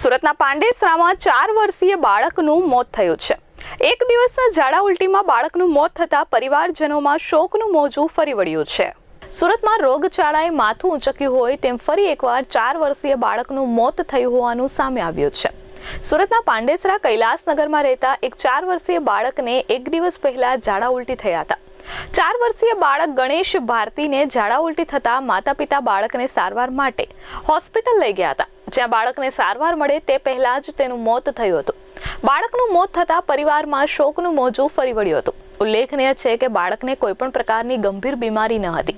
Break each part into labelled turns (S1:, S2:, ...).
S1: સુરતના પાંડેસરામાં 4 વર્ષીય બાળકનું મોત થયું છે। એક દિવસના ઝાડા ઉલટીમાં બાળકનું મોત થતા પરિવારજનોમાં શોકનું મોજું ફરી વળ્યું છે। સુરતમાં રોગચાળાએ માથું ઊંચક્યું હોય તેમ ફરી એકવાર 4 વર્ષીય બાળકનું મોત થયું હોવાનું સામે આવ્યું છે। સુરતના પાંડેસરા કૈલાસનગરમાં રહેતા એક 4 વર્ષીય બાળકને એક દિવસ પહેલા ઝાડા ઉલટી થયા હતા। 4 વર્ષીય બાળક ગણેશ ભારતીને ઝાડા ઉલટી થતા માતા-પિતા બાળકને સારવાર માટે હોસ્પિટલ લઈ ગયા હતા, જ્યાં બાળકને સારવાર મળે તે પહેલા જ તેનું મોત થયું હતું। બાળકનું મોત થતા પરિવારમાં શોકનું મોજું ફરી વળ્યું હતું। ઉલ્લેખનીય છે કે બાળકને કોઈપણ પ્રકારની ગંભીર બીમારી ન હતી।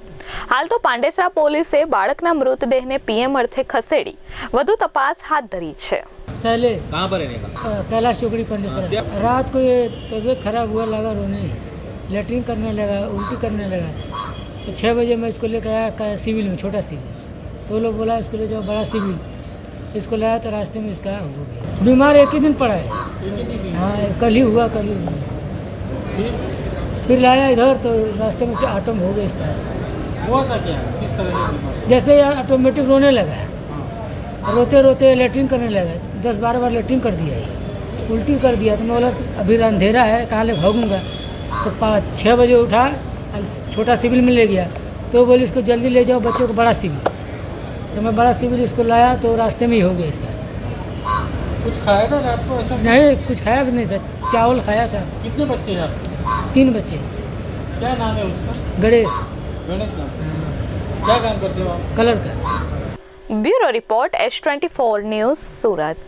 S1: હાલ તો પાંડેસરા પોલીસે બાળકના મૃતદેહને પીએમ અર્થે ખસેડી વધુ તપાસ હાથ ધરી છે।
S2: शैलेश कहाँ पर रहने का? कैलाश चौकड़ी पंडेसरा। रात को ये तबीयत खराब हुआ, लगा रोने, लेटरिन करने लगा, उल्टी करने लगा। तो 6 बजे मैं इसको लेकर आया सिविल में, छोटा सिविल। तो लोग बोला इसको ले जाओ बड़ा सिविल। इसको लाया तो रास्ते में इसका हो गया। बीमार एक ही दिन पड़ा है। हाँ, कल ही हुआ। फिर लाया इधर तो रास्ते में ऑटो में हो गया इसका।
S3: हुआ था क्या? किस तरह से?
S2: जैसे ऑटोमेटिक रोने लगा, रोते रोते लेटरिन करने लगा। 10-12 बार लेटरिन कर दिया, उल्टी कर दिया। तो मैं बोला अभी अंधेरा है, कहाँ ले भागूंगा। तो 6 बजे उठा, छोटा सिविल में ले गया। तो बोले इसको जल्दी ले जाओ बच्चों को बड़ा सिविल। तो मैं बड़ा सिविल इसको लाया तो रास्ते में ही हो गया इसका।
S3: कुछ खाया था रात को? ऐसा
S2: नहीं, कुछ खाया भी नहीं था, चावल खाया था।
S3: कितने बच्चे हैं आपके?
S2: 3 बच्चे।
S3: क्या नाम है उसका?
S2: गणेश।
S3: गणेश नाम। क्या काम करते हो आप?
S2: कलर का।
S1: ब्यूरो रिपोर्ट S24 न्यूज़ सूरत।